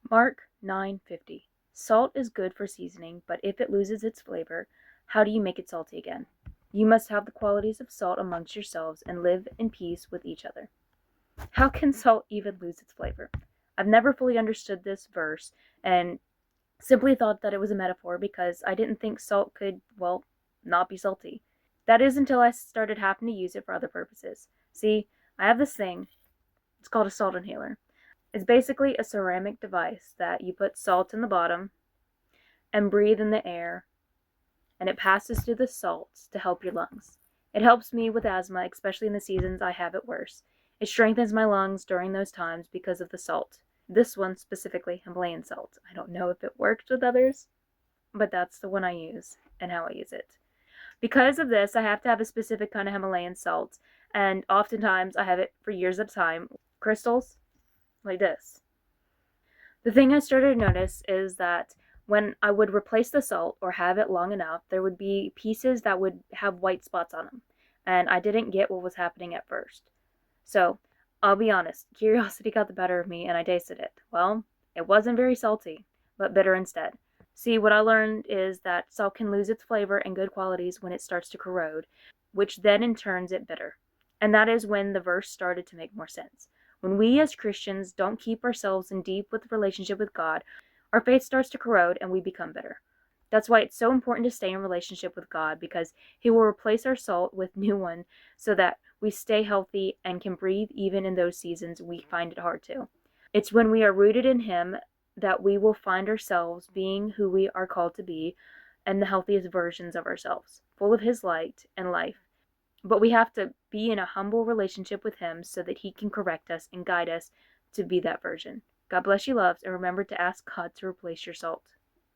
Mark 9:50. Salt is good for seasoning, but if it loses its flavor, how do you make it salty again? You must have the qualities of salt amongst yourselves and live in peace with each other. How can salt even lose its flavor? I've never fully understood this verse and simply thought that it was a metaphor because I didn't think salt could, well, not be salty. That is until I started having to use it for other purposes. See, I have this thing. It's called a salt inhaler. It's basically a ceramic device that you put salt in the bottom and breathe in the air, and it passes through the salts to help your lungs. It helps me with asthma, especially in the seasons I have it worse. It strengthens my lungs during those times because of the salt. This one specifically, Himalayan salt. I don't know if it works with others, but that's the one I use and how I use it. Because of this, I have to have a specific kind of Himalayan salt, and oftentimes I have it for years at a time. Crystals, like this. The thing I started to notice is that when I would replace the salt or have it long enough, there would be pieces that would have white spots on them, and I didn't get what was happening at first. So, I'll be honest, curiosity got the better of me and I tasted it. Well, it wasn't very salty, but bitter instead. See, what I learned is that salt can lose its flavor and good qualities when it starts to corrode, which then in turns it bitter. And that is when the verse started to make more sense. When we as Christians don't keep ourselves in deep with relationship with God, our faith starts to corrode and we become bitter. That's why it's so important to stay in relationship with God, because He will replace our salt with new one so that we stay healthy and can breathe even in those seasons we find it hard to. It's when we are rooted in Him that we will find ourselves being who we are called to be and the healthiest versions of ourselves, full of His light and life. But we have to be in a humble relationship with Him so that He can correct us and guide us to be that version. God bless you, loves, and remember to ask God to replace your salt.